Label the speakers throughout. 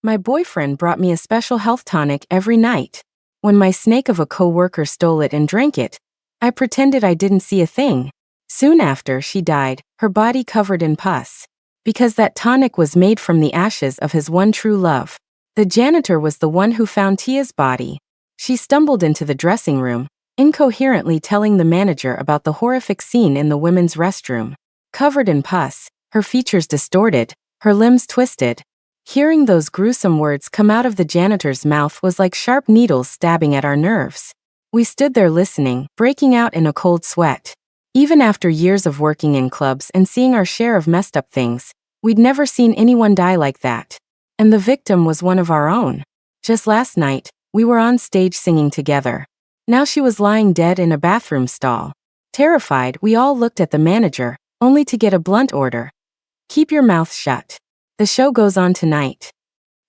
Speaker 1: My boyfriend brought me a special health tonic every night. When my snake of a coworker stole it and drank it, I pretended I didn't see a thing. Soon after, she died, her body covered in pus. Because that tonic was made from the ashes of his one true love. The janitor was the one who found Tia's body. She stumbled into the dressing room, incoherently telling the manager about the horrific scene in the women's restroom. Covered in pus, her features distorted, her limbs twisted. Hearing those gruesome words come out of the janitor's mouth was like sharp needles stabbing at our nerves. We stood there listening, breaking out in a cold sweat. Even after years of working in clubs and seeing our share of messed up things, we'd never seen anyone die like that. And the victim was one of our own. Just last night, we were on stage singing together. Now she was lying dead in a bathroom stall. Terrified, we all looked at the manager, only to get a blunt order. Keep your mouth shut. The show goes on tonight.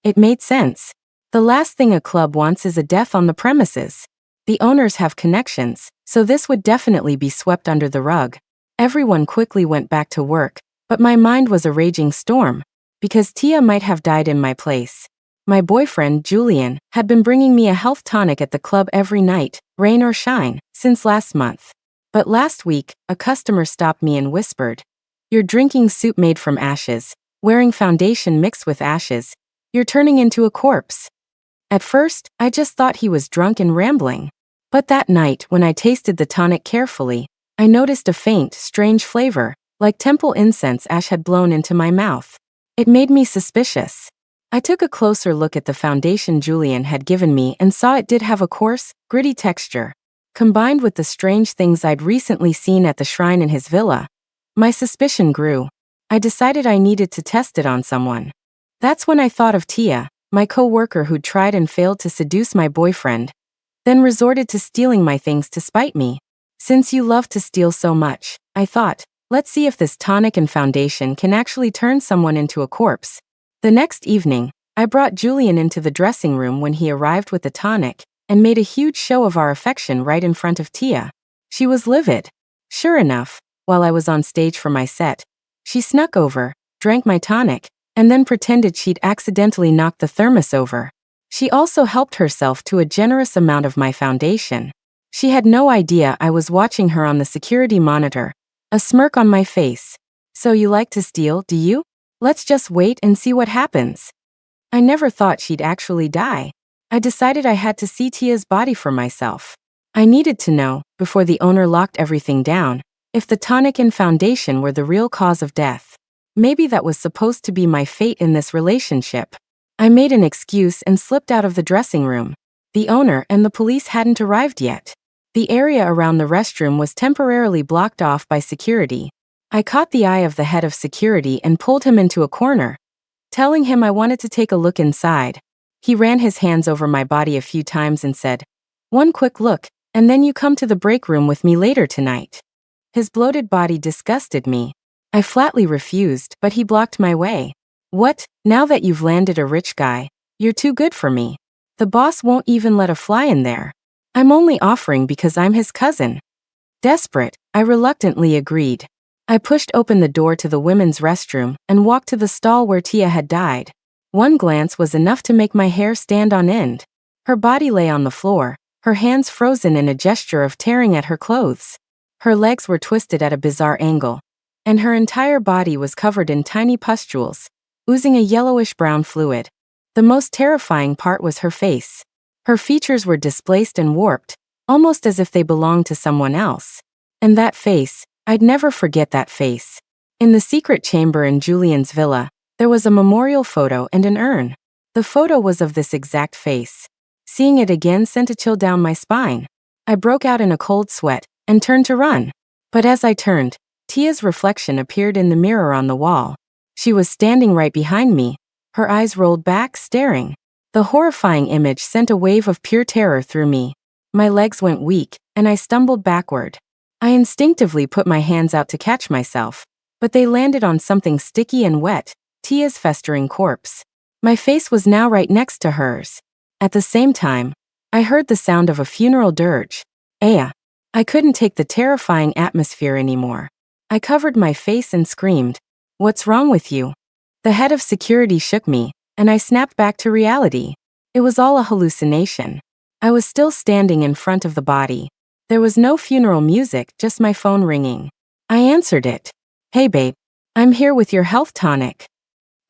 Speaker 1: It made sense. The last thing a club wants is a death on the premises. The owners have connections, so this would definitely be swept under the rug. Everyone quickly went back to work, but my mind was a raging storm, because Tia might have died in my place. My boyfriend, Julian, had been bringing me a health tonic at the club every night, rain or shine, since last month. But last week, a customer stopped me and whispered, "You're drinking soup made from ashes, wearing foundation mixed with ashes. You're turning into a corpse." At first, I just thought he was drunk and rambling. But that night, when I tasted the tonic carefully, I noticed a faint, strange flavor, like temple incense ash had blown into my mouth. It made me suspicious. I took a closer look at the foundation Julian had given me and saw it did have a coarse, gritty texture. Combined with the strange things I'd recently seen at the shrine in his villa, my suspicion grew. I decided I needed to test it on someone. That's when I thought of Tia, my co-worker who'd tried and failed to seduce my boyfriend, then resorted to stealing my things to spite me. Since you love to steal so much, I thought, let's see if this tonic and foundation can actually turn someone into a corpse. The next evening, I brought Julian into the dressing room when he arrived with the tonic, and made a huge show of our affection right in front of Tia. She was livid. Sure enough, while I was on stage for my set, she snuck over, drank my tonic, and then pretended she'd accidentally knocked the thermos over. She also helped herself to a generous amount of my foundation. She had no idea I was watching her on the security monitor, a smirk on my face. "So you like to steal, do you? Let's just wait and see what happens." I never thought she'd actually die. I decided I had to see Tia's body for myself. I needed to know, before the owner locked everything down, if the tonic and foundation were the real cause of death. Maybe that was supposed to be my fate in this relationship. I made an excuse and slipped out of the dressing room. The owner and the police hadn't arrived yet. The area around the restroom was temporarily blocked off by security. I caught the eye of the head of security and pulled him into a corner, telling him I wanted to take a look inside. He ran his hands over my body a few times and said, "One quick look, and then you come to the break room with me later tonight." His bloated body disgusted me. I flatly refused, but he blocked my way. "What, now that you've landed a rich guy, you're too good for me? The boss won't even let a fly in there. I'm only offering because I'm his cousin." Desperate, I reluctantly agreed. I pushed open the door to the women's restroom and walked to the stall where Tia had died. One glance was enough to make my hair stand on end. Her body lay on the floor, her hands frozen in a gesture of tearing at her clothes. Her legs were twisted at a bizarre angle, and her entire body was covered in tiny pustules, oozing a yellowish-brown fluid. The most terrifying part was her face. Her features were displaced and warped, almost as if they belonged to someone else. And that face, I'd never forget that face. In the secret chamber in Julian's villa, there was a memorial photo and an urn. The photo was of this exact face. Seeing it again sent a chill down my spine. I broke out in a cold sweat and turned to run. But as I turned, Tia's reflection appeared in the mirror on the wall. She was standing right behind me, her eyes rolled back, staring. The horrifying image sent a wave of pure terror through me. My legs went weak, and I stumbled backward. I instinctively put my hands out to catch myself, but they landed on something sticky and wet, Tia's festering corpse. My face was now right next to hers. At the same time, I heard the sound of a funeral dirge. Aya. I couldn't take the terrifying atmosphere anymore. I covered my face and screamed, "What's wrong with you?" The head of security shook me, and I snapped back to reality. It was all a hallucination. I was still standing in front of the body. There was no funeral music, just my phone ringing. I answered it. Hey babe, I'm here with your health tonic.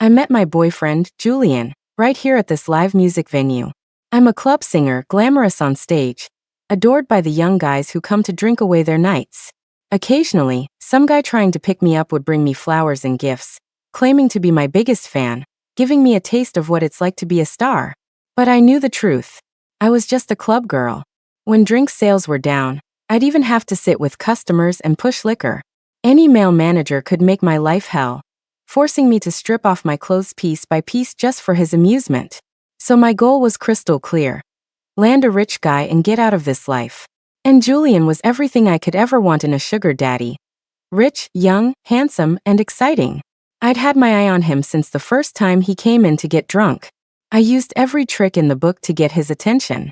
Speaker 1: I met my boyfriend, Julian, right here at this live music venue. I'm a club singer, glamorous on stage, adored by the young guys who come to drink away their nights. Occasionally, some guy trying to pick me up would bring me flowers and gifts, claiming to be my biggest fan, giving me a taste of what it's like to be a star. But I knew the truth. I was just a club girl. When drink sales were down, I'd even have to sit with customers and push liquor. Any male manager could make my life hell, forcing me to strip off my clothes piece by piece just for his amusement. So my goal was crystal clear. Land a rich guy and get out of this life. And Julian was everything I could ever want in a sugar daddy. Rich, young, handsome, and exciting. I'd had my eye on him since the first time he came in to get drunk. I used every trick in the book to get his attention.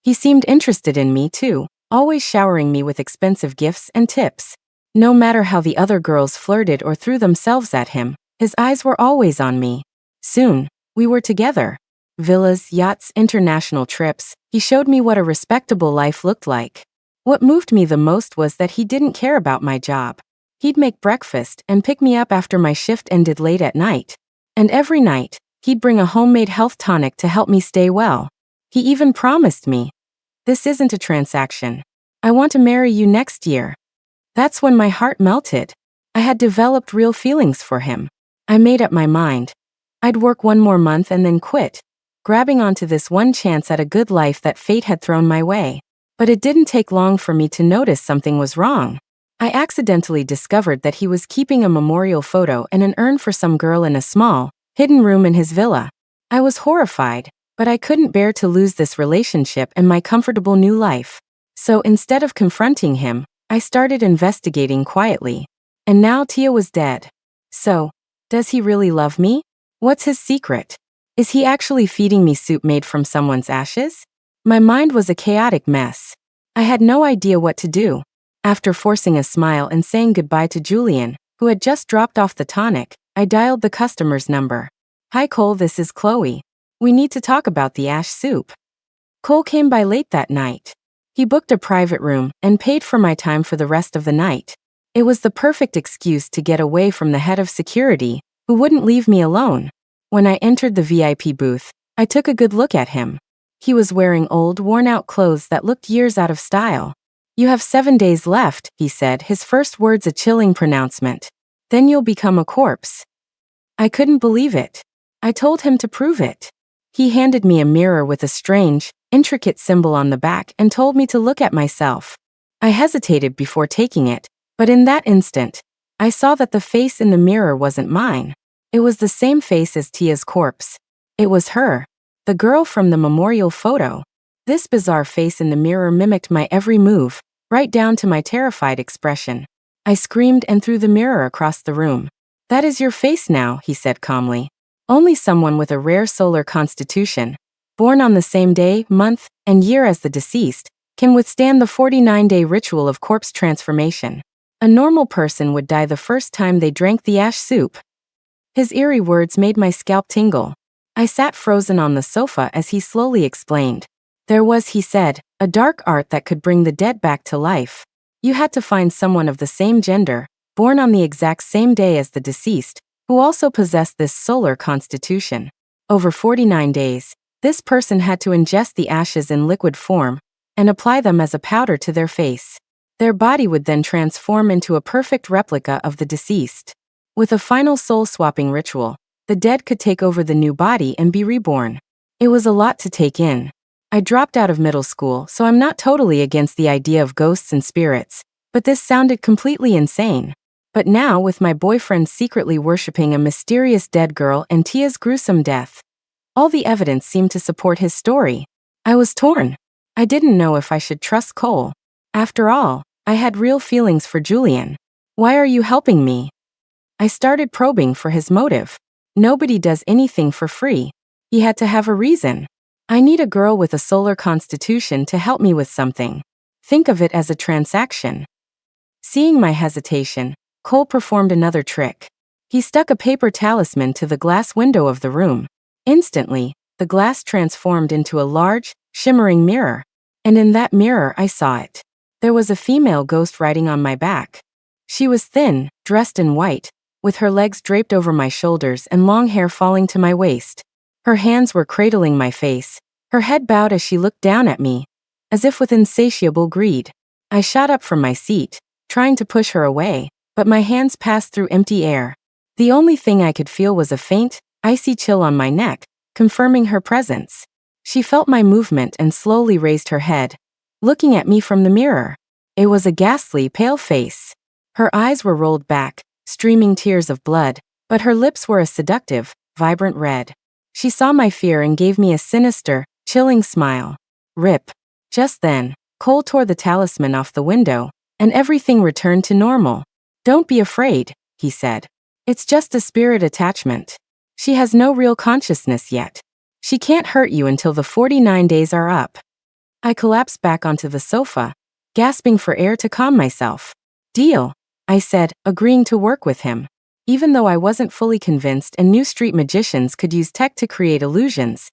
Speaker 1: He seemed interested in me too, always showering me with expensive gifts and tips. No matter how the other girls flirted or threw themselves at him, his eyes were always on me. Soon, we were together. Villas, yachts, international trips. He showed me what a respectable life looked like. What moved me the most was that he didn't care about my job. He'd make breakfast and pick me up after my shift ended late at night. And every night, he'd bring a homemade health tonic to help me stay well. He even promised me, "This isn't a transaction. I want to marry you next year." That's when my heart melted. I had developed real feelings for him. I made up my mind. I'd work one more month and then quit, grabbing onto this one chance at a good life that fate had thrown my way. But it didn't take long for me to notice something was wrong. I accidentally discovered that he was keeping a memorial photo and an urn for some girl in a small, hidden room in his villa. I was horrified, but I couldn't bear to lose this relationship and my comfortable new life. So instead of confronting him, I started investigating quietly. And now Tia was dead. So, does he really love me? What's his secret? Is he actually feeding me soup made from someone's ashes? My mind was a chaotic mess. I had no idea what to do. After forcing a smile and saying goodbye to Julian, who had just dropped off the tonic, I dialed the customer's number. "Hi Cole, this is Chloe. We need to talk about the ash soup." Cole came by late that night. He booked a private room and paid for my time for the rest of the night. It was the perfect excuse to get away from the head of security, who wouldn't leave me alone. When I entered the VIP booth, I took a good look at him. He was wearing old, worn-out clothes that looked years out of style. "You have 7 days left," he said, his first words a chilling pronouncement. "Then you'll become a corpse." I couldn't believe it. I told him to prove it. He handed me a mirror with a strange, intricate symbol on the back and told me to look at myself. I hesitated before taking it, but in that instant, I saw that the face in the mirror wasn't mine. It was the same face as Tia's corpse. It was her, the girl from the memorial photo. This bizarre face in the mirror mimicked my every move, right down to my terrified expression. I screamed and threw the mirror across the room. "That is your face now," he said calmly. "Only someone with a rare solar constitution, born on the same day, month, and year as the deceased, can withstand the 49-day ritual of corpse transformation. A normal person would die the first time they drank the ash soup." His eerie words made my scalp tingle. I sat frozen on the sofa as he slowly explained. There was, he said, a dark art that could bring the dead back to life. You had to find someone of the same gender, born on the exact same day as the deceased, who also possessed this solar constitution. Over 49 days, this person had to ingest the ashes in liquid form and apply them as a powder to their face. Their body would then transform into a perfect replica of the deceased. With a final soul-swapping ritual, the dead could take over the new body and be reborn. It was a lot to take in. I dropped out of middle school, so I'm not totally against the idea of ghosts and spirits, but this sounded completely insane. But now, with my boyfriend secretly worshipping a mysterious dead girl and Tia's gruesome death, all the evidence seemed to support his story. I was torn. I didn't know if I should trust Cole. After all, I had real feelings for Julian. "Why are you helping me?" I started probing for his motive. Nobody does anything for free. He had to have a reason. I need a girl with a solar constitution to help me with something. Think of it as a transaction. Seeing my hesitation, Cole performed another trick. He stuck a paper talisman to the glass window of the room. Instantly, the glass transformed into a large, shimmering mirror. And in that mirror I saw it. There was a female ghost riding on my back. She was thin, dressed in white, with her legs draped over my shoulders and long hair falling to my waist. Her hands were cradling my face, her head bowed as she looked down at me, as if with insatiable greed. I shot up from my seat, trying to push her away, but my hands passed through empty air. The only thing I could feel was a faint, icy chill on my neck, confirming her presence. She felt my movement and slowly raised her head, looking at me from the mirror. It was a ghastly, pale face. Her eyes were rolled back, streaming tears of blood, but her lips were a seductive, vibrant red. She saw my fear and gave me a sinister, chilling smile. Rip. Just then, Cole tore the talisman off the window, and everything returned to normal. "Don't be afraid," he said. "It's just a spirit attachment. She has no real consciousness yet. She can't hurt you until the 49 days are up." I collapsed back onto the sofa, gasping for air to calm myself. "Deal," I said, agreeing to work with him. Even though I wasn't fully convinced and knew street magicians could use tech to create illusions,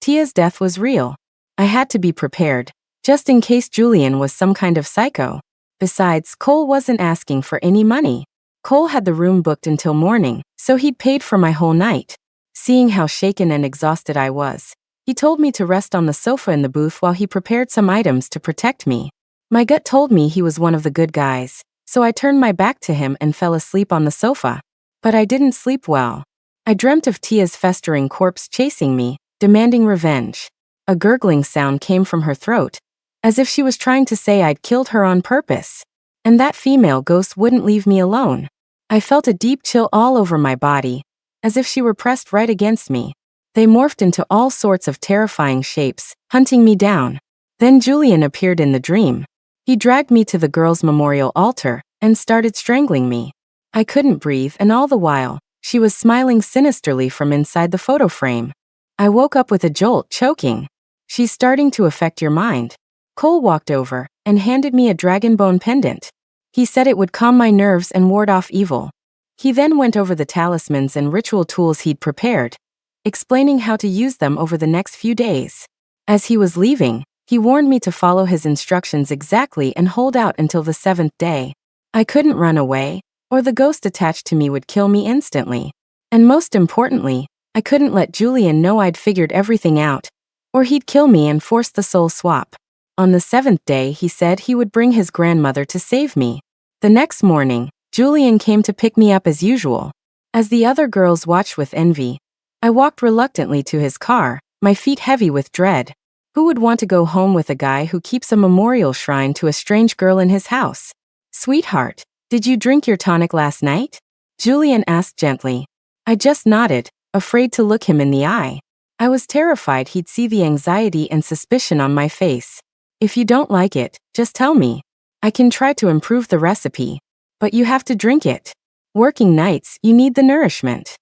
Speaker 1: Tia's death was real. I had to be prepared, just in case Julian was some kind of psycho. Besides, Cole wasn't asking for any money. Cole had the room booked until morning, so he'd paid for my whole night. Seeing how shaken and exhausted I was, he told me to rest on the sofa in the booth while he prepared some items to protect me. My gut told me he was one of the good guys, so I turned my back to him and fell asleep on the sofa. But I didn't sleep well. I dreamt of Tia's festering corpse chasing me, demanding revenge. A gurgling sound came from her throat, as if she was trying to say I'd killed her on purpose. And that female ghost wouldn't leave me alone. I felt a deep chill all over my body, as if she were pressed right against me. They morphed into all sorts of terrifying shapes, hunting me down. Then Julian appeared in the dream. He dragged me to the girls' memorial altar and started strangling me. I couldn't breathe, and all the while, she was smiling sinisterly from inside the photo frame. I woke up with a jolt, choking. "She's starting to affect your mind." Cole walked over and handed me a dragon bone pendant. He said it would calm my nerves and ward off evil. He then went over the talismans and ritual tools he'd prepared, explaining how to use them over the next few days. As he was leaving, he warned me to follow his instructions exactly and hold out until the 7th day. I couldn't run away, or the ghost attached to me would kill me instantly. And most importantly, I couldn't let Julian know I'd figured everything out, or he'd kill me and force the soul swap. On the 7th day, he said he would bring his grandmother to save me. The next morning, Julian came to pick me up as usual. As the other girls watched with envy, I walked reluctantly to his car, my feet heavy with dread. Who would want to go home with a guy who keeps a memorial shrine to a strange girl in his house? "Sweetheart, did you drink your tonic last night?" Julian asked gently. I just nodded, afraid to look him in the eye. I was terrified he'd see the anxiety and suspicion on my face. "If you don't like it, just tell me. I can try to improve the recipe. But you have to drink it. Working nights, you need the nourishment."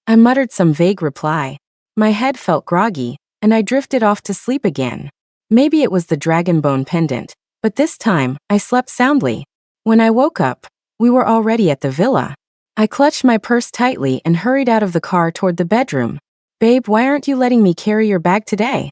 Speaker 1: I muttered some vague reply. My head felt groggy, and I drifted off to sleep again. Maybe it was the dragon bone pendant, but this time, I slept soundly. When I woke up, we were already at the villa. I clutched my purse tightly and hurried out of the car toward the bedroom. "Babe, why aren't you letting me carry your bag today?"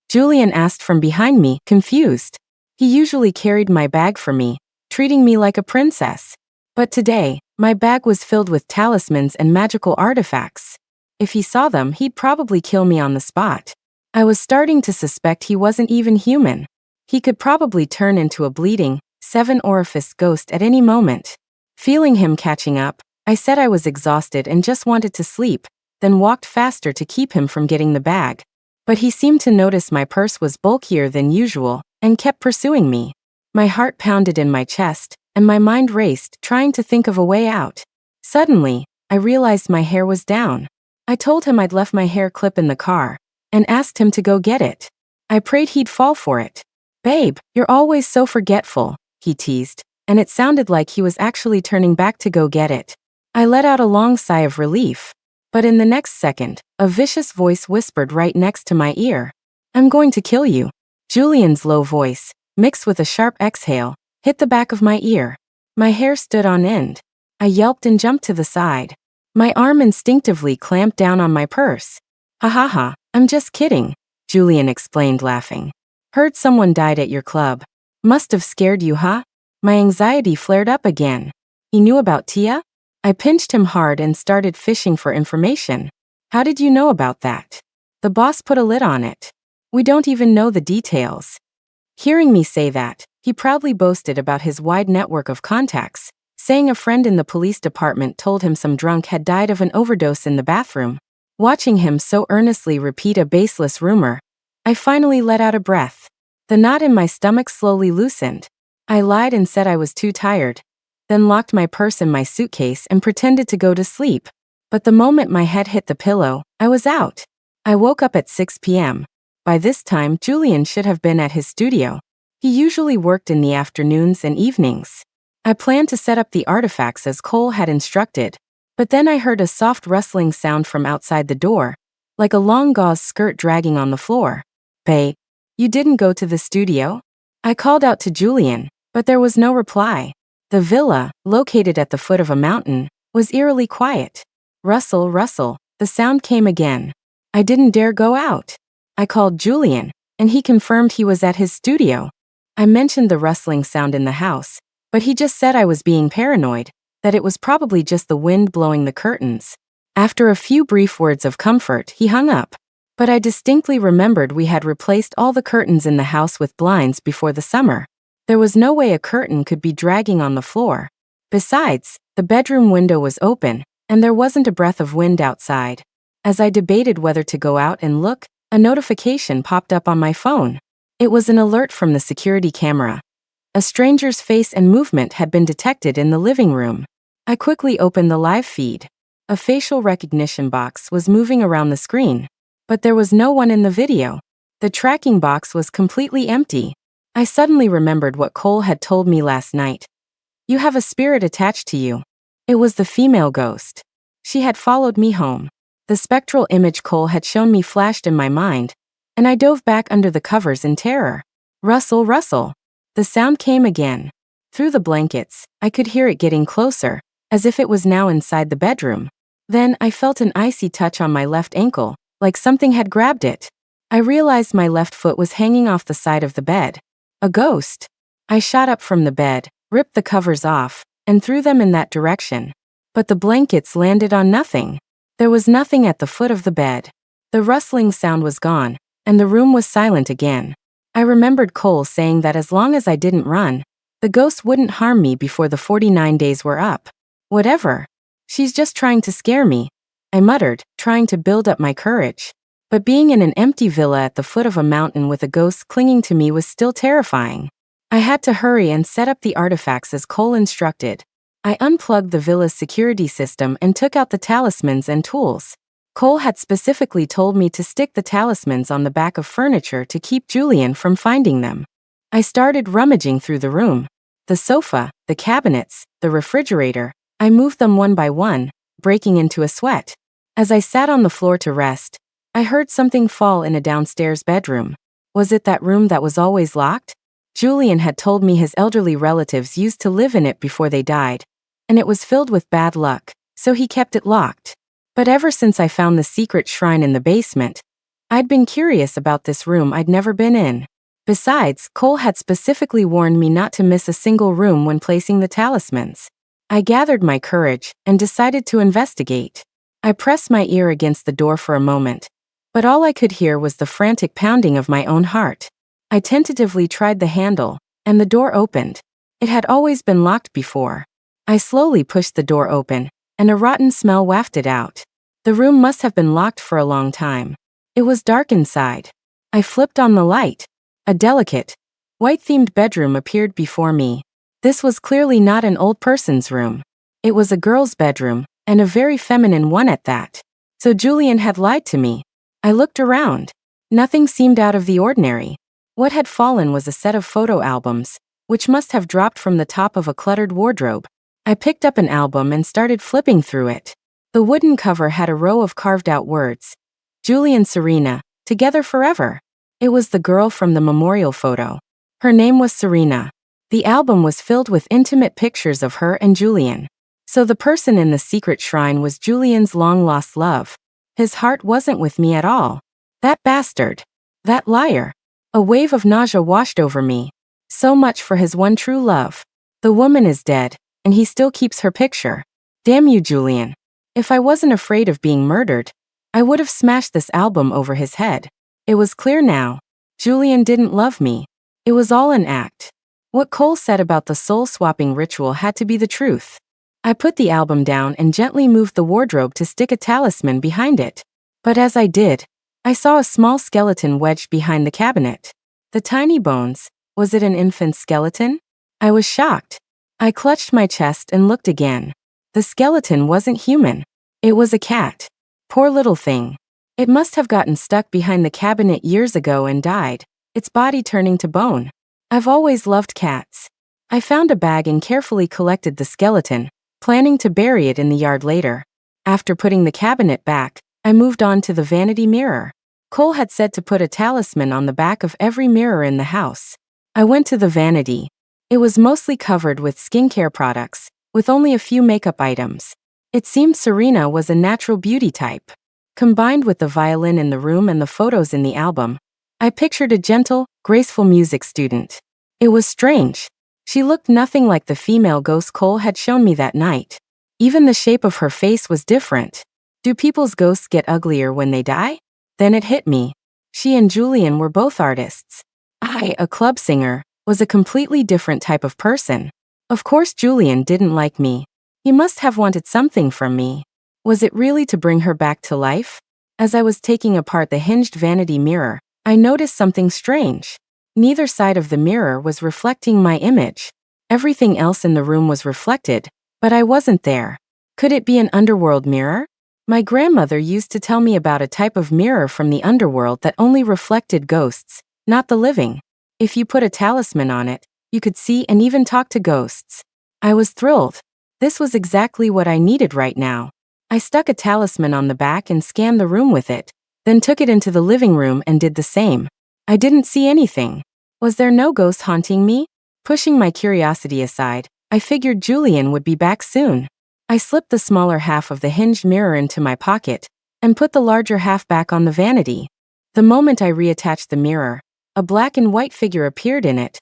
Speaker 1: Julian asked from behind me, confused. He usually carried my bag for me, treating me like a princess. But today, my bag was filled with talismans and magical artifacts. If he saw them, he'd probably kill me on the spot. I was starting to suspect he wasn't even human. He could probably turn into a bleeding, 7-orifice ghost at any moment. Feeling him catching up, I said I was exhausted and just wanted to sleep, then walked faster to keep him from getting the bag. But he seemed to notice my purse was bulkier than usual and kept pursuing me. My heart pounded in my chest, and my mind raced, trying to think of a way out. Suddenly, I realized my hair was down. I told him I'd left my hair clip in the car, and asked him to go get it. I prayed he'd fall for it. "Babe, you're always so forgetful," he teased, and it sounded like he was actually turning back to go get it. I let out a long sigh of relief. But in the next second, a vicious voice whispered right next to my ear. "I'm going to kill you." Julian's low voice, mixed with a sharp exhale, hit the back of my ear. My hair stood on end. I yelped and jumped to the side. My arm instinctively clamped down on my purse. Ha ha ha, I'm just kidding, Julian explained, laughing. Heard someone died at your club. Must have scared you, huh? My anxiety flared up again. He knew about Tia? I pinched him hard and started fishing for information. How did you know about that? The boss put a lid on it. We don't even know the details. Hearing me say that, he proudly boasted about his wide network of contacts, saying a friend in the police department told him some drunk had died of an overdose in the bathroom. Watching him so earnestly repeat a baseless rumor, I finally let out a breath. The knot in my stomach slowly loosened. I lied and said I was too tired, then locked my purse in my suitcase and pretended to go to sleep. But the moment my head hit the pillow, I was out. I woke up at 6 p.m. By this time, Julian should have been at his studio. He usually worked in the afternoons and evenings. I planned to set up the artifacts as Cole had instructed, but then I heard a soft rustling sound from outside the door, like a long gauze skirt dragging on the floor. Babe, you didn't go to the studio? I called out to Julian, but there was no reply. The villa, located at the foot of a mountain, was eerily quiet. Rustle, rustle, the sound came again. I didn't dare go out. I called Julian, and he confirmed he was at his studio. I mentioned the rustling sound in the house, but he just said I was being paranoid, that it was probably just the wind blowing the curtains. After a few brief words of comfort, he hung up. But I distinctly remembered we had replaced all the curtains in the house with blinds before the summer. There was no way a curtain could be dragging on the floor. Besides, the bedroom window was open, and there wasn't a breath of wind outside. As I debated whether to go out and look, a notification popped up on my phone. It was an alert from the security camera. A stranger's face and movement had been detected in the living room. I quickly opened the live feed. A facial recognition box was moving around the screen, but there was no one in the video. The tracking box was completely empty. I suddenly remembered what Cole had told me last night. You have a spirit attached to you. It was the female ghost. She had followed me home. The spectral image Cole had shown me flashed in my mind, and I dove back under the covers in terror. Rustle, rustle. The sound came again. Through the blankets, I could hear it getting closer, as if it was now inside the bedroom. Then I felt an icy touch on my left ankle, like something had grabbed it. I realized my left foot was hanging off the side of the bed. A ghost. I shot up from the bed, ripped the covers off, and threw them in that direction. But the blankets landed on nothing. There was nothing at the foot of the bed. The rustling sound was gone, and the room was silent again. I remembered Cole saying that as long as I didn't run, the ghost wouldn't harm me before the 49 days were up. Whatever. She's just trying to scare me, I muttered, trying to build up my courage. But being in an empty villa at the foot of a mountain with a ghost clinging to me was still terrifying. I had to hurry and set up the artifacts as Cole instructed. I unplugged the villa's security system and took out the talismans and tools. Cole had specifically told me to stick the talismans on the back of furniture to keep Julian from finding them. I started rummaging through the room. The sofa, the cabinets, the refrigerator. I moved them one by one, breaking into a sweat. As I sat on the floor to rest, I heard something fall in a downstairs bedroom. Was it that room that was always locked? Julian had told me his elderly relatives used to live in it before they died, and it was filled with bad luck, so he kept it locked. But ever since I found the secret shrine in the basement, I'd been curious about this room I'd never been in. Besides, Cole had specifically warned me not to miss a single room when placing the talismans. I gathered my courage and decided to investigate. I pressed my ear against the door for a moment, but all I could hear was the frantic pounding of my own heart. I tentatively tried the handle, and the door opened. It had always been locked before. I slowly pushed the door open, and a rotten smell wafted out. The room must have been locked for a long time. It was dark inside. I flipped on the light. A delicate, white-themed bedroom appeared before me. This was clearly not an old person's room. It was a girl's bedroom, and a very feminine one at that. So Julian had lied to me. I looked around. Nothing seemed out of the ordinary. What had fallen was a set of photo albums, which must have dropped from the top of a cluttered wardrobe. I picked up an album and started flipping through it. The wooden cover had a row of carved-out words. Julie and Serena, together forever. It was the girl from the memorial photo. Her name was Serena. The album was filled with intimate pictures of her and Julian. So the person in the secret shrine was Julian's long-lost love. His heart wasn't with me at all. That bastard. That liar. A wave of nausea washed over me. So much for his one true love. The woman is dead, and he still keeps her picture. Damn you, Julian. If I wasn't afraid of being murdered, I would have smashed this album over his head. It was clear now. Julian didn't love me. It was all an act. What Cole said about the soul-swapping ritual had to be the truth. I put the album down and gently moved the wardrobe to stick a talisman behind it. But as I did, I saw a small skeleton wedged behind the cabinet. The tiny bones. Was it an infant's skeleton? I was shocked. I clutched my chest and looked again. The skeleton wasn't human. It was a cat. Poor little thing. It must have gotten stuck behind the cabinet years ago and died, its body turning to bone. I've always loved cats. I found a bag and carefully collected the skeleton, planning to bury it in the yard later. After putting the cabinet back, I moved on to the vanity mirror. Cole had said to put a talisman on the back of every mirror in the house. I went to the vanity. It was mostly covered with skincare products, with only a few makeup items. It seemed Serena was a natural beauty type. Combined with the violin in the room and the photos in the album, I pictured a gentle, graceful music student. It was strange. She looked nothing like the female ghost Cole had shown me that night. Even the shape of her face was different. Do people's ghosts get uglier when they die? Then it hit me. She and Julian were both artists. I, a club singer, was a completely different type of person. Of course Julian didn't like me. He must have wanted something from me. Was it really to bring her back to life? As I was taking apart the hinged vanity mirror, I noticed something strange. Neither side of the mirror was reflecting my image. Everything else in the room was reflected, but I wasn't there. Could it be an underworld mirror? My grandmother used to tell me about a type of mirror from the underworld that only reflected ghosts, not the living. If you put a talisman on it, you could see and even talk to ghosts. I was thrilled. This was exactly what I needed right now. I stuck a talisman on the back and scanned the room with it, then took it into the living room and did the same. I didn't see anything. Was there no ghost haunting me? Pushing my curiosity aside, I figured Julian would be back soon. I slipped the smaller half of the hinged mirror into my pocket and put the larger half back on the vanity. The moment I reattached the mirror, a black and white figure appeared in it,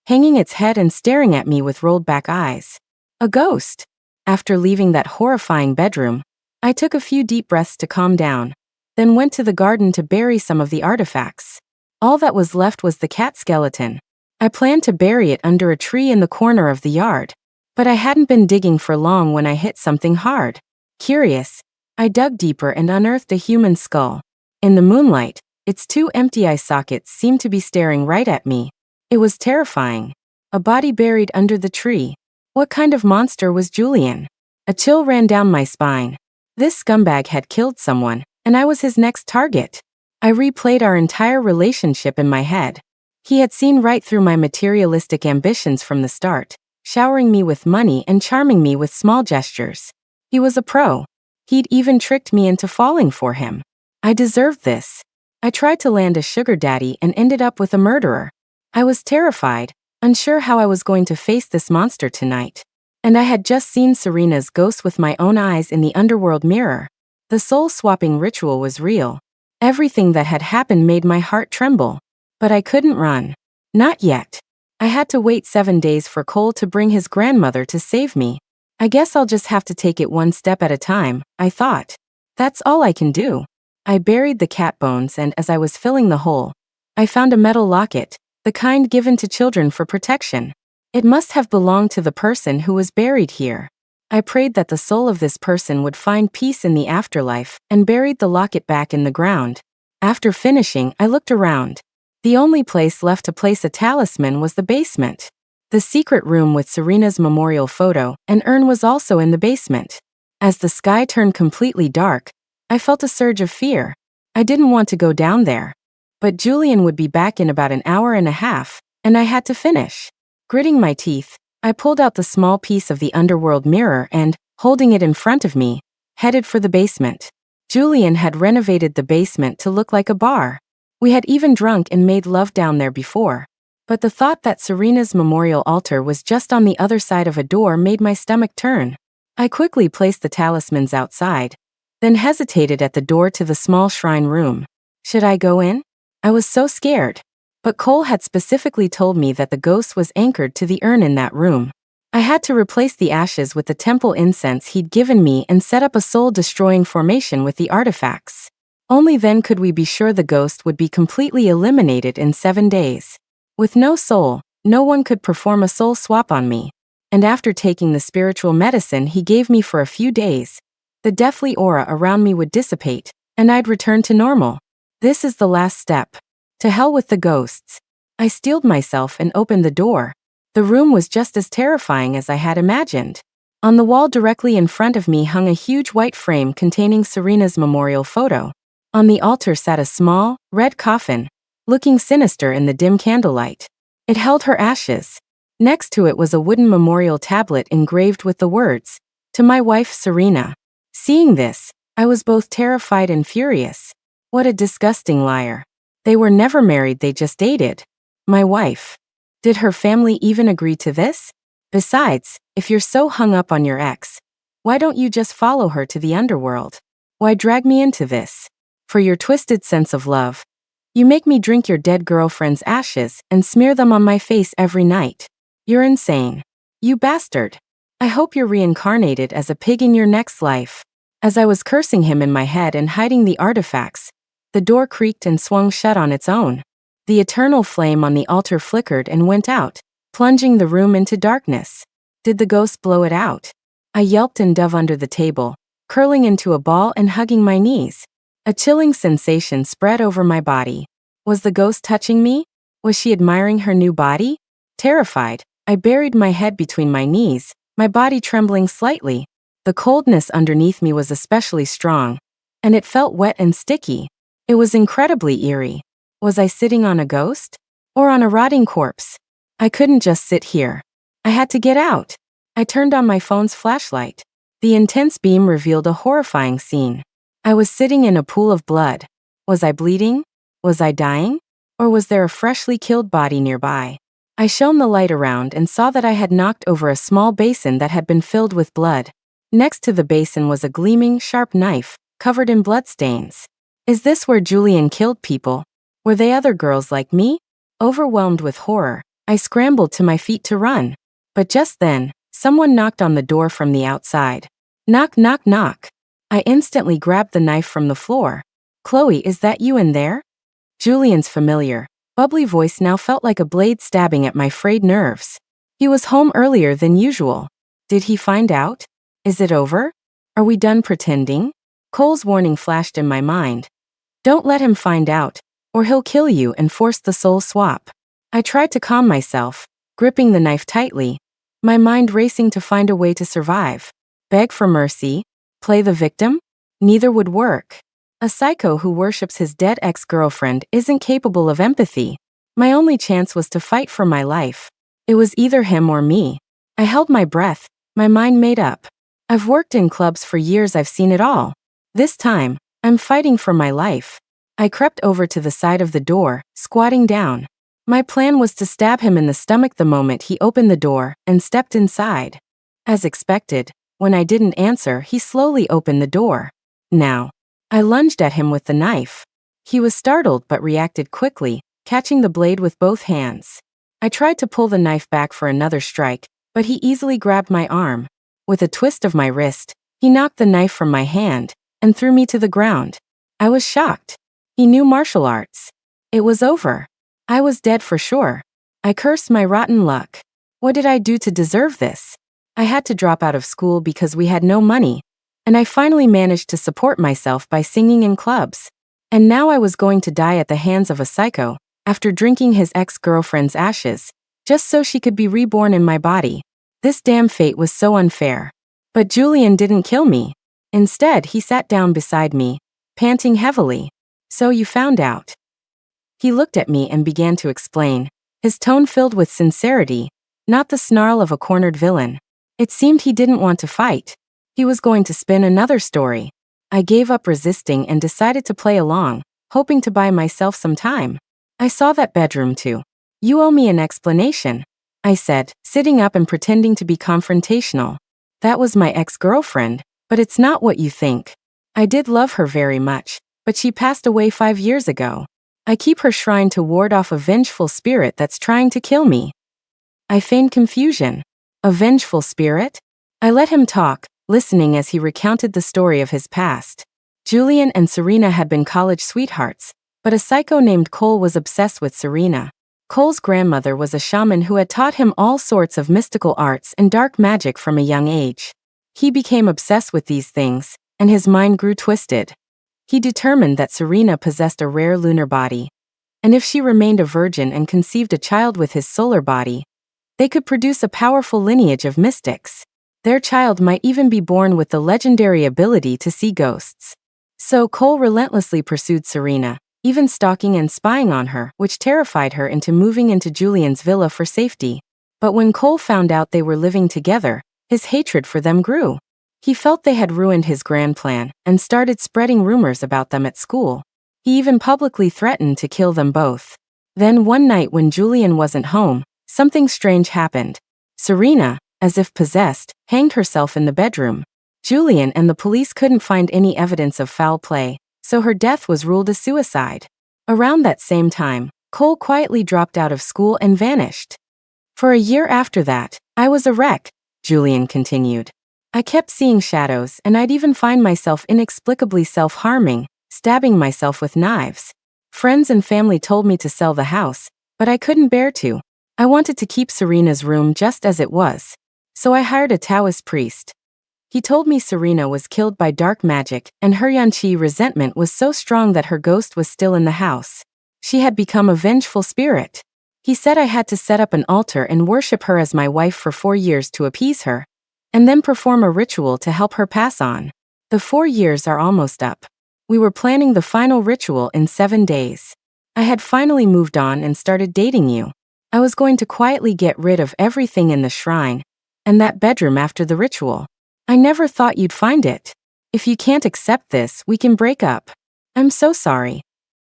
Speaker 1: hanging its head and staring at me with rolled back eyes. A ghost. After leaving that horrifying bedroom, I took a few deep breaths to calm down, then went to the garden to bury some of the artifacts. All that was left was the cat skeleton. I planned to bury it under a tree in the corner of the yard. But I hadn't been digging for long when I hit something hard. Curious, I dug deeper and unearthed a human skull. In the moonlight, its two empty eye sockets seemed to be staring right at me. It was terrifying. A body buried under the tree. What kind of monster was Julian? A chill ran down my spine. This scumbag had killed someone, and I was his next target. I replayed our entire relationship in my head. He had seen right through my materialistic ambitions from the start, showering me with money and charming me with small gestures. He was a pro. He'd even tricked me into falling for him. I deserved this. I tried to land a sugar daddy and ended up with a murderer. I was terrified, unsure how I was going to face this monster tonight. And I had just seen Serena's ghost with my own eyes in the underworld mirror. The soul-swapping ritual was real. Everything that had happened made my heart tremble. But I couldn't run. Not yet. I had to wait 7 days for Cole to bring his grandmother to save me. I guess I'll just have to take it one step at a time, I thought. That's all I can do. I buried the cat bones and as I was filling the hole, I found a metal locket, the kind given to children for protection. It must have belonged to the person who was buried here. I prayed that the soul of this person would find peace in the afterlife and buried the locket back in the ground. After finishing, I looked around. The only place left to place a talisman was the basement. The secret room with Serena's memorial photo and urn was also in the basement. As the sky turned completely dark, I felt a surge of fear. I didn't want to go down there. But Julian would be back in about an hour and a half, and I had to finish. Gritting my teeth, I pulled out the small piece of the underworld mirror and, holding it in front of me, headed for the basement. Julian had renovated the basement to look like a bar. We had even drunk and made love down there before. But the thought that Serena's memorial altar was just on the other side of a door made my stomach turn. I quickly placed the talismans outside, then hesitated at the door to the small shrine room. Should I go in? I was so scared. But Cole had specifically told me that the ghost was anchored to the urn in that room. I had to replace the ashes with the temple incense he'd given me and set up a soul-destroying formation with the artifacts. Only then could we be sure the ghost would be completely eliminated in 7 days. With no soul, no one could perform a soul swap on me. And after taking the spiritual medicine he gave me for a few days, the deathly aura around me would dissipate, and I'd return to normal. This is the last step. To hell with the ghosts. I steeled myself and opened the door. The room was just as terrifying as I had imagined. On the wall directly in front of me hung a huge white frame containing Serena's memorial photo. On the altar sat a small, red coffin, looking sinister in the dim candlelight. It held her ashes. Next to it was a wooden memorial tablet engraved with the words, "To my wife Serena." Seeing this, I was both terrified and furious. What a disgusting liar. They were never married, they just dated. My wife. Did her family even agree to this? Besides, if you're so hung up on your ex, why don't you just follow her to the underworld? Why drag me into this? For your twisted sense of love, you make me drink your dead girlfriend's ashes and smear them on my face every night. You're insane. You bastard. I hope you're reincarnated as a pig in your next life. As I was cursing him in my head and hiding the artifacts, the door creaked and swung shut on its own. The eternal flame on the altar flickered and went out, plunging the room into darkness. Did the ghost blow it out? I yelped and dove under the table, curling into a ball and hugging my knees. A chilling sensation spread over my body. Was the ghost touching me? Was she admiring her new body? Terrified, I buried my head between my knees, my body trembling slightly. The coldness underneath me was especially strong, and it felt wet and sticky. It was incredibly eerie. Was I sitting on a ghost? Or on a rotting corpse? I couldn't just sit here. I had to get out. I turned on my phone's flashlight. The intense beam revealed a horrifying scene. I was sitting in a pool of blood. Was I bleeding? Was I dying? Or was there a freshly killed body nearby? I shone the light around and saw that I had knocked over a small basin that had been filled with blood. Next to the basin was a gleaming, sharp knife, covered in bloodstains. Is this where Julian killed people? Were they other girls like me? Overwhelmed with horror, I scrambled to my feet to run. But just then, someone knocked on the door from the outside. Knock, knock, knock. I instantly grabbed the knife from the floor. Chloe, is that you in there? Julian's familiar, bubbly voice now felt like a blade stabbing at my frayed nerves. He was home earlier than usual. Did he find out? Is it over? Are we done pretending? Cole's warning flashed in my mind. Don't let him find out, or he'll kill you and force the soul swap. I tried to calm myself, gripping the knife tightly, my mind racing to find a way to survive. Beg for mercy? Play the victim? Neither would work. A psycho who worships his dead ex-girlfriend isn't capable of empathy. My only chance was to fight for my life. It was either him or me. I held my breath, my mind made up. I've worked in clubs for years, I've seen it all. This time, I'm fighting for my life. I crept over to the side of the door, squatting down. My plan was to stab him in the stomach the moment he opened the door and stepped inside. As expected, when I didn't answer, he slowly opened the door. Now, I lunged at him with the knife. He was startled but reacted quickly, catching the blade with both hands. I tried to pull the knife back for another strike, but he easily grabbed my arm. With a twist of my wrist, he knocked the knife from my hand and threw me to the ground. I was shocked. He knew martial arts. It was over. I was dead for sure. I cursed my rotten luck. What did I do to deserve this? I had to drop out of school because we had no money, and I finally managed to support myself by singing in clubs. And now I was going to die at the hands of a psycho, after drinking his ex-girlfriend's ashes, just so she could be reborn in my body. This damn fate was so unfair. But Julian didn't kill me. Instead, he sat down beside me, panting heavily. So you found out. He looked at me and began to explain, his tone filled with sincerity, not the snarl of a cornered villain. It seemed he didn't want to fight. He was going to spin another story. I gave up resisting and decided to play along, hoping to buy myself some time. I saw that bedroom too. You owe me an explanation, I said, sitting up and pretending to be confrontational. That was my ex-girlfriend, but it's not what you think. I did love her very much, but she passed away 5 years ago. I keep her shrine to ward off a vengeful spirit that's trying to kill me. I feigned confusion. A vengeful spirit? I let him talk, listening as he recounted the story of his past. Julian and Serena had been college sweethearts, but a psycho named Cole was obsessed with Serena. Cole's grandmother was a shaman who had taught him all sorts of mystical arts and dark magic from a young age. He became obsessed with these things, and his mind grew twisted. He determined that Serena possessed a rare lunar body, and if she remained a virgin and conceived a child with his solar body, they could produce a powerful lineage of mystics. Their child might even be born with the legendary ability to see ghosts. So Cole relentlessly pursued Serena, even stalking and spying on her, which terrified her into moving into Julian's villa for safety. But when Cole found out they were living together, his hatred for them grew. He felt they had ruined his grand plan and started spreading rumors about them at school. He even publicly threatened to kill them both. Then one night when Julian wasn't home, something strange happened. Serena, as if possessed, hanged herself in the bedroom. Julian and the police couldn't find any evidence of foul play, so her death was ruled a suicide. Around that same time, Cole quietly dropped out of school and vanished. For a year after that, I was a wreck, Julian continued. I kept seeing shadows, and I'd even find myself inexplicably self-harming, stabbing myself with knives. Friends and family told me to sell the house, but I couldn't bear to. I wanted to keep Serena's room just as it was. So I hired a Taoist priest. He told me Serena was killed by dark magic, and her Yanqi resentment was so strong that her ghost was still in the house. She had become a vengeful spirit. He said I had to set up an altar and worship her as my wife for 4 years to appease her, and then perform a ritual to help her pass on. The 4 years are almost up. We were planning the final ritual in 7 days. I had finally moved on and started dating you. I was going to quietly get rid of everything in the shrine and that bedroom after the ritual. I never thought you'd find it. If you can't accept this, we can break up. I'm so sorry.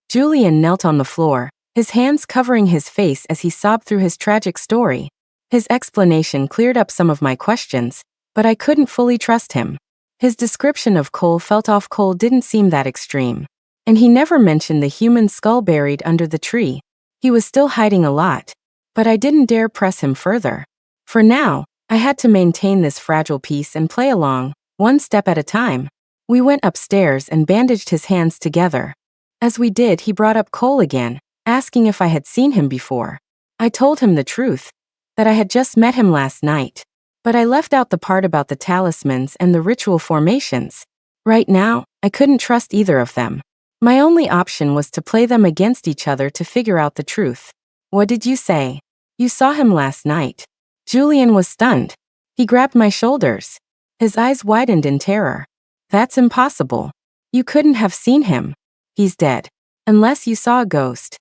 Speaker 1: Julian knelt on the floor, his hands covering his face as he sobbed through his tragic story. His explanation cleared up some of my questions, but I couldn't fully trust him. His description of Cole didn't seem that extreme. And he never mentioned the human skull buried under the tree. He was still hiding a lot. But I didn't dare press him further. For now, I had to maintain this fragile peace and play along, one step at a time. We went upstairs and bandaged his hands together. As we did, he brought up Cole again, asking if I had seen him before. I told him the truth, that I had just met him last night. But I left out the part about the talismans and the ritual formations. Right now, I couldn't trust either of them. My only option was to play them against each other to figure out the truth. What did you say? You saw him last night. Julian was stunned. He grabbed my shoulders. His eyes widened in terror. That's impossible. You couldn't have seen him. He's dead. Unless you saw a ghost.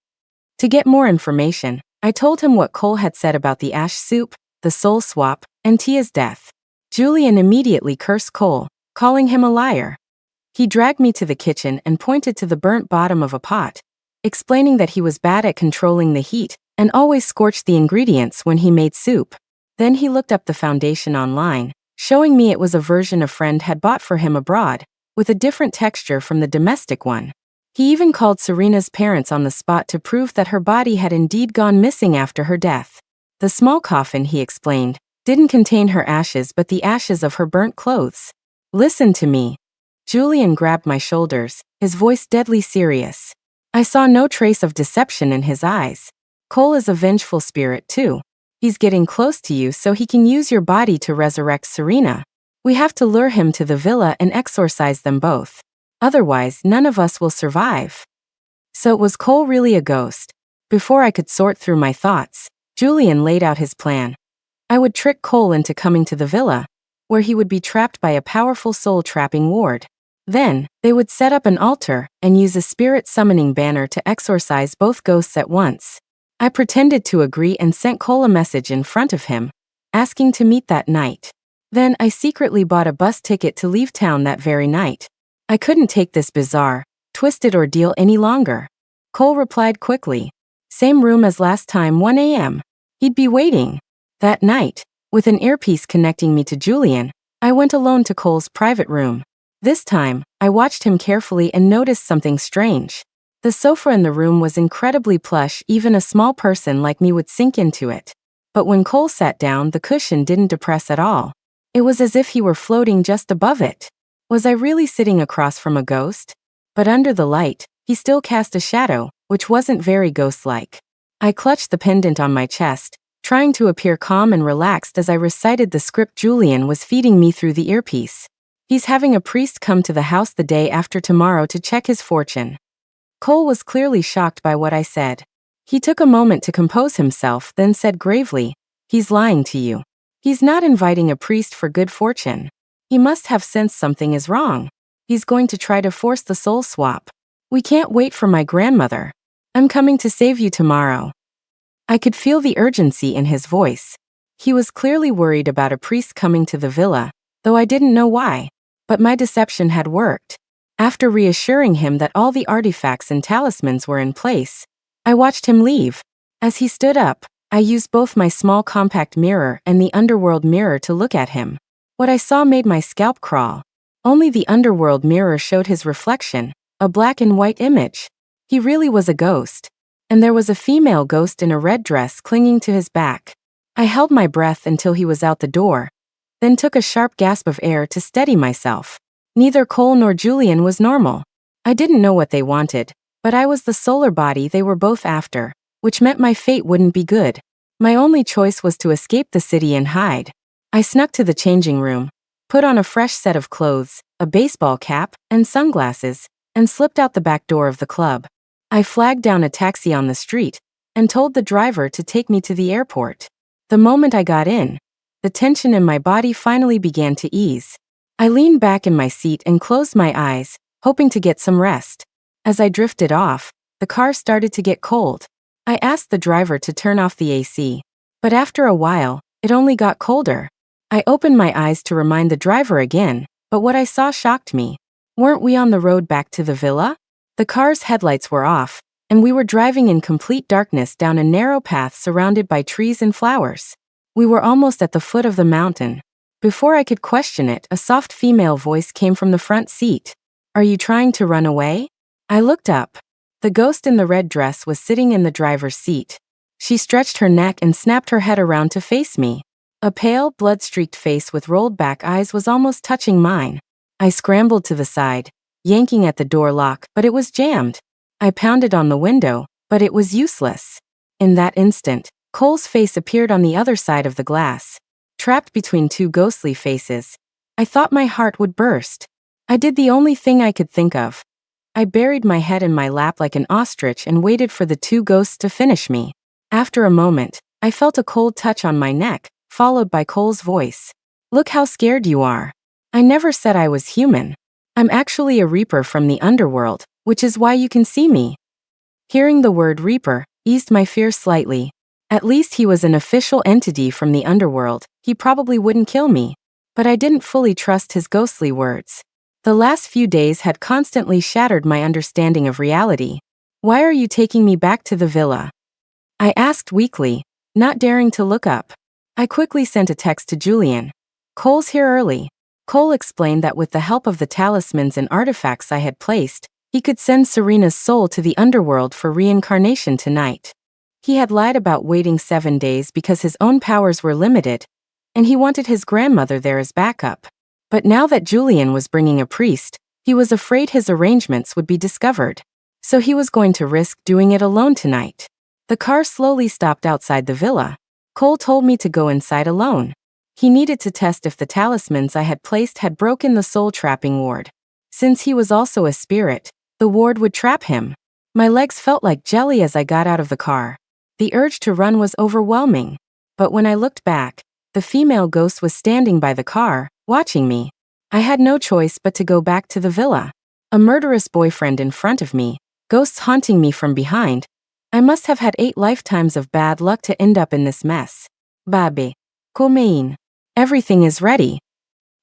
Speaker 1: To get more information, I told him what Cole had said about the ash soup, the soul swap, and Tia's death. Julian immediately cursed Cole, calling him a liar. He dragged me to the kitchen and pointed to the burnt bottom of a pot, explaining that he was bad at controlling the heat and always scorched the ingredients when he made soup. Then he looked up the foundation online, showing me it was a version a friend had bought for him abroad, with a different texture from the domestic one. He even called Serena's parents on the spot to prove that her body had indeed gone missing after her death. The small coffin, he explained, didn't contain her ashes but the ashes of her burnt clothes. Listen to me. Julian grabbed my shoulders, his voice deadly serious. I saw no trace of deception in his eyes. Cole is a vengeful spirit too. He's getting close to you so he can use your body to resurrect Serena. We have to lure him to the villa and exorcise them both. Otherwise, none of us will survive. So was Cole really a ghost? Before I could sort through my thoughts, Julian laid out his plan. I would trick Cole into coming to the villa, where he would be trapped by a powerful soul-trapping ward. Then, they would set up an altar and use a spirit-summoning banner to exorcise both ghosts at once. I pretended to agree and sent Cole a message in front of him, asking to meet that night. Then I secretly bought a bus ticket to leave town that very night. I couldn't take this bizarre, twisted ordeal any longer. Cole replied quickly. Same room as last time, 1 a.m. He'd be waiting. That night, with an earpiece connecting me to Julian, I went alone to Cole's private room. This time, I watched him carefully and noticed something strange. The sofa in the room was incredibly plush, even a small person like me would sink into it. But when Cole sat down, the cushion didn't depress at all. It was as if he were floating just above it. Was I really sitting across from a ghost? But under the light, he still cast a shadow, which wasn't very ghost-like. I clutched the pendant on my chest, trying to appear calm and relaxed as I recited the script Julian was feeding me through the earpiece. He's having a priest come to the house the day after tomorrow to check his fortune. Cole was clearly shocked by what I said. He took a moment to compose himself, then said gravely, "He's lying to you. He's not inviting a priest for good fortune. He must have sensed something is wrong. He's going to try to force the soul swap. We can't wait for my grandmother. I'm coming to save you tomorrow." I could feel the urgency in his voice. He was clearly worried about a priest coming to the villa, though I didn't know why. But my deception had worked. After reassuring him that all the artifacts and talismans were in place, I watched him leave. As he stood up, I used both my small compact mirror and the underworld mirror to look at him. What I saw made my scalp crawl. Only the underworld mirror showed his reflection, a black and white image. He really was a ghost. And there was a female ghost in a red dress clinging to his back. I held my breath until he was out the door, then took a sharp gasp of air to steady myself. Neither Cole nor Julian was normal. I didn't know what they wanted, but I was the solar body they were both after, which meant my fate wouldn't be good. My only choice was to escape the city and hide. I snuck to the changing room, put on a fresh set of clothes, a baseball cap, and sunglasses, and slipped out the back door of the club. I flagged down a taxi on the street and told the driver to take me to the airport. The moment I got in, the tension in my body finally began to ease. I leaned back in my seat and closed my eyes, hoping to get some rest. As I drifted off, the car started to get cold. I asked the driver to turn off the AC, but after a while, it only got colder. I opened my eyes to remind the driver again, but what I saw shocked me. Weren't we on the road back to the villa? The car's headlights were off, and we were driving in complete darkness down a narrow path surrounded by trees and flowers. We were almost at the foot of the mountain. Before I could question it, a soft female voice came from the front seat. "Are you trying to run away?" I looked up. The ghost in the red dress was sitting in the driver's seat. She stretched her neck and snapped her head around to face me. A pale, blood-streaked face with rolled-back eyes was almost touching mine. I scrambled to the side, yanking at the door lock, but it was jammed. I pounded on the window, but it was useless. In that instant, Cole's face appeared on the other side of the glass. Trapped between two ghostly faces, I thought my heart would burst. I did the only thing I could think of. I buried my head in my lap like an ostrich and waited for the two ghosts to finish me. After a moment, I felt a cold touch on my neck, followed by Cole's voice. "Look how scared you are. I never said I was human. I'm actually a Reaper from the underworld, which is why you can see me." Hearing the word Reaper eased my fear slightly. At least he was an official entity from the underworld. He probably wouldn't kill me. But I didn't fully trust his ghostly words. The last few days had constantly shattered my understanding of reality. "Why are you taking me back to the villa?" I asked weakly, not daring to look up. I quickly sent a text to Julian. "Cole's here early." Cole explained that with the help of the talismans and artifacts I had placed, he could send Serena's soul to the underworld for reincarnation tonight. He had lied about waiting 7 days because his own powers were limited, and he wanted his grandmother there as backup. But now that Julian was bringing a priest, he was afraid his arrangements would be discovered. So he was going to risk doing it alone tonight. The car slowly stopped outside the villa. Cole told me to go inside alone. He needed to test if the talismans I had placed had broken the soul-trapping ward. Since he was also a spirit, the ward would trap him. My legs felt like jelly as I got out of the car. The urge to run was overwhelming. But when I looked back, the female ghost was standing by the car, watching me. I had no choice but to go back to the villa. A murderous boyfriend in front of me, ghosts haunting me from behind. I must have had 8 lifetimes of bad luck to end up in this mess. "Babe, come. Everything is ready."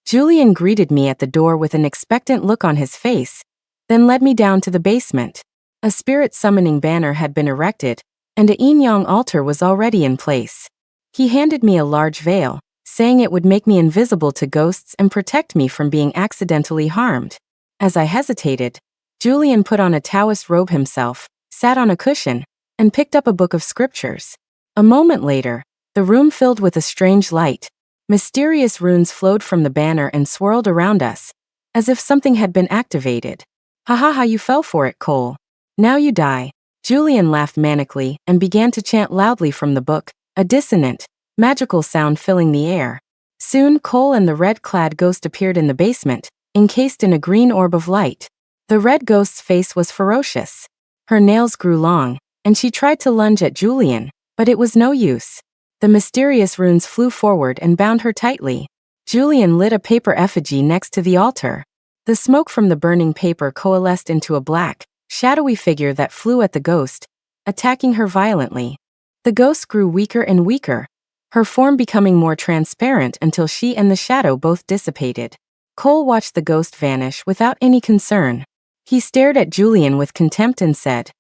Speaker 1: Julian greeted me at the door with an expectant look on his face, then led me down to the basement. A spirit summoning banner had been erected, and a yin-yang altar was already in place. He handed me a large veil, saying it would make me invisible to ghosts and protect me from being accidentally harmed. As I hesitated, Julian put on a Taoist robe himself, sat on a cushion, and picked up a book of scriptures. A moment later, the room filled with a strange light. Mysterious runes flowed from the banner and swirled around us, as if something had been activated. "Ha ha ha, you fell for it, Cole. Now you die." Julian laughed manically and began to chant loudly from the book, a dissonant, magical sound filling the air. Soon Cole and the red-clad ghost appeared in the basement, encased in a green orb of light. The red ghost's face was ferocious. Her nails grew long, and she tried to lunge at Julian, but it was no use. The mysterious runes flew forward and bound her tightly. Julian lit a paper effigy next to the altar. The smoke from the burning paper coalesced into a black, shadowy figure that flew at the ghost, attacking her violently. The ghost grew weaker and weaker, her form becoming more transparent until she and the shadow both dissipated. Cole watched the ghost vanish without any concern. He stared at Julian with contempt and said,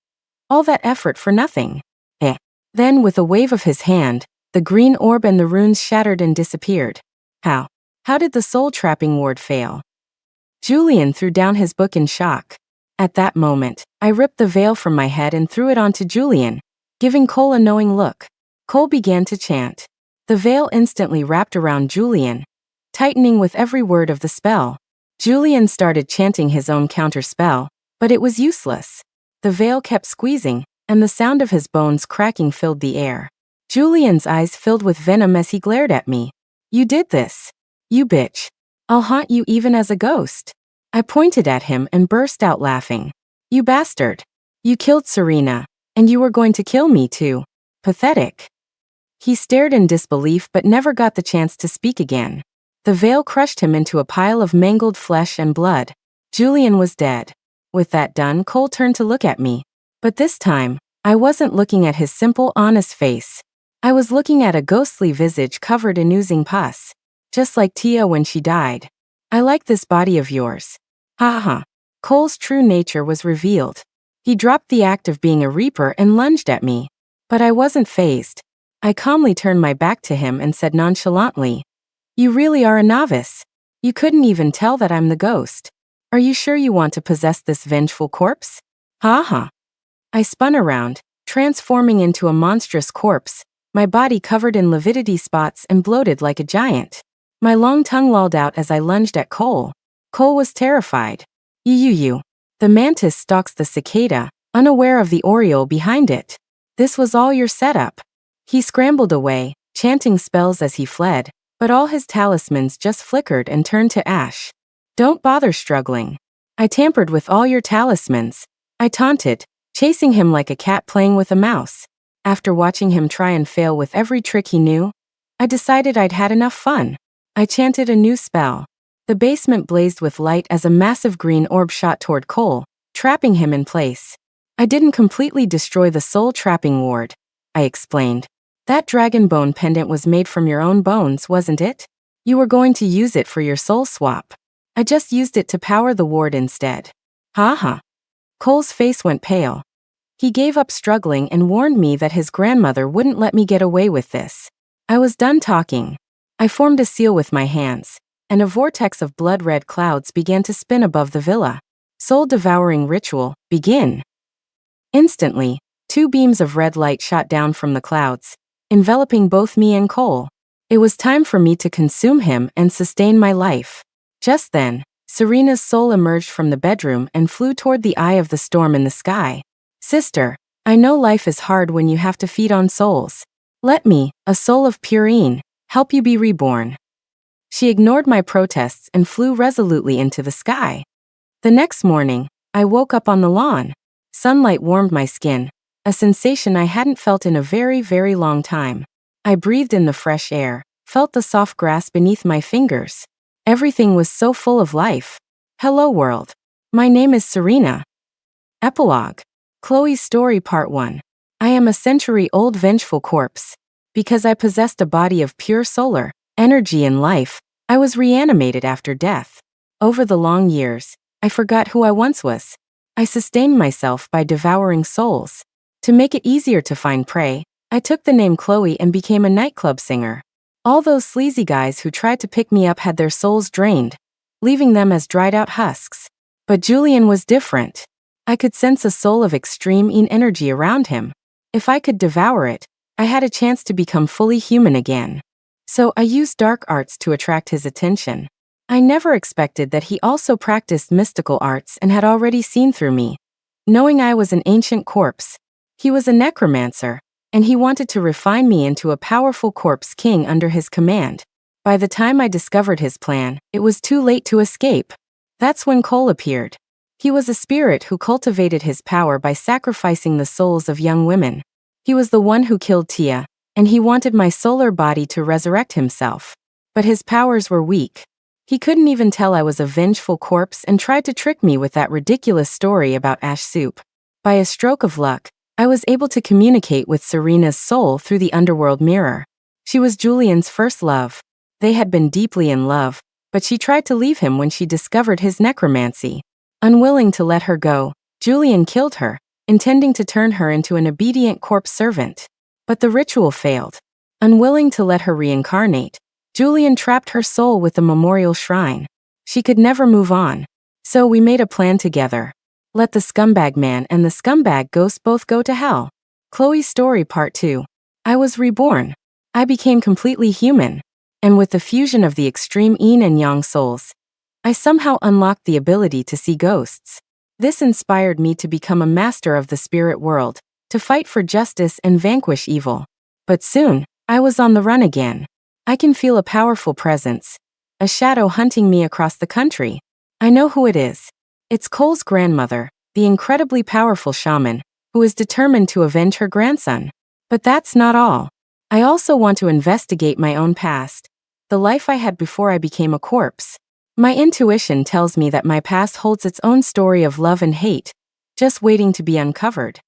Speaker 1: "All that effort for nothing." Then, with a wave of his hand, the green orb and the runes shattered and disappeared. How did the soul-trapping ward fail? Julian threw down his book in shock. At that moment, I ripped the veil from my head and threw it onto Julian, giving Cole a knowing look. Cole began to chant. The veil instantly wrapped around Julian, tightening with every word of the spell. Julian started chanting his own counter-spell, but it was useless. The veil kept squeezing, and the sound of his bones cracking filled the air. Julian's eyes filled with venom as he glared at me. "You did this. You bitch. I'll haunt you even as a ghost." I pointed at him and burst out laughing. "You bastard. You killed Serena, and you were going to kill me too. Pathetic." He stared in disbelief but never got the chance to speak again. The veil crushed him into a pile of mangled flesh and blood. Julian was dead. With that done, Cole turned to look at me. But this time, I wasn't looking at his simple, honest face. I was looking at a ghostly visage covered in oozing pus. Just like Tia when she died. "I like this body of yours." Ha ha. Cole's true nature was revealed. He dropped the act of being a reaper and lunged at me. But I wasn't fazed. I calmly turned my back to him and said nonchalantly, "You really are a novice. You couldn't even tell that I'm the ghost. Are you sure you want to possess this vengeful corpse?" Ha ha. I spun around, transforming into a monstrous corpse, my body covered in lividity spots and bloated like a giant. My long tongue lolled out as I lunged at Cole. Cole was terrified. You. The mantis stalks the cicada, unaware of the oriole behind it. "This was all your setup." He scrambled away, chanting spells as he fled, but all his talismans just flickered and turned to ash. "Don't bother struggling. I tampered with all your talismans," I taunted, chasing him like a cat playing with a mouse. After watching him try and fail with every trick he knew, I decided I'd had enough fun. I chanted a new spell. The basement blazed with light as a massive green orb shot toward Cole, trapping him in place. "I didn't completely destroy the soul-trapping ward," I explained. "That dragon bone pendant was made from your own bones, wasn't it? You were going to use it for your soul swap. I just used it to power the ward instead." Ha ha. Cole's face went pale. He gave up struggling and warned me that his grandmother wouldn't let me get away with this. I was done talking. I formed a seal with my hands, and a vortex of blood-red clouds began to spin above the villa. Soul-devouring ritual, begin. Instantly, 2 beams of red light shot down from the clouds, enveloping both me and Cole. It was time for me to consume him and sustain my life. Just then, Serena's soul emerged from the bedroom and flew toward the eye of the storm in the sky. "Sister, I know life is hard when you have to feed on souls. Let me, a soul of purine, help you be reborn." She ignored my protests and flew resolutely into the sky. The next morning, I woke up on the lawn. Sunlight warmed my skin, a sensation I hadn't felt in a very, very long time. I breathed in the fresh air, felt the soft grass beneath my fingers. Everything was so full of life. Hello world. My name is Serena. Epilogue. Chloe's story part 1. I am a century-old vengeful corpse. Because I possessed a body of pure solar energy and life, I was reanimated after death. Over the long years, I forgot who I once was. I sustained myself by devouring souls. To make it easier to find prey, I took the name Chloe and became a nightclub singer. All those sleazy guys who tried to pick me up had their souls drained, leaving them as dried-out husks. But Julian was different. I could sense a soul of extreme energy around him. If I could devour it, I had a chance to become fully human again. So I used dark arts to attract his attention. I never expected that he also practiced mystical arts and had already seen through me. Knowing I was an ancient corpse, he was a necromancer, and he wanted to refine me into a powerful corpse king under his command. By the time I discovered his plan, it was too late to escape. That's when Cole appeared. He was a spirit who cultivated his power by sacrificing the souls of young women. He was the one who killed Tia, and he wanted my solar body to resurrect himself. But his powers were weak. He couldn't even tell I was a vengeful corpse and tried to trick me with that ridiculous story about ash soup. By a stroke of luck, I was able to communicate with Serena's soul through the underworld mirror. She was Julian's first love. They had been deeply in love, but she tried to leave him when she discovered his necromancy. Unwilling to let her go, Julian killed her, intending to turn her into an obedient corpse servant. But the ritual failed. Unwilling to let her reincarnate, Julian trapped her soul with the memorial shrine. She could never move on. So we made a plan together. Let the scumbag man and the scumbag ghost both go to hell. Chloe's story part 2. I was reborn. I became completely human. And with the fusion of the extreme yin and yang souls, I somehow unlocked the ability to see ghosts. This inspired me to become a master of the spirit world, to fight for justice and vanquish evil. But soon, I was on the run again. I can feel a powerful presence, a shadow hunting me across the country. I know who it is. It's Cole's grandmother, the incredibly powerful shaman, who is determined to avenge her grandson. But that's not all. I also want to investigate my own past, the life I had before I became a corpse. My intuition tells me that my past holds its own story of love and hate, just waiting to be uncovered.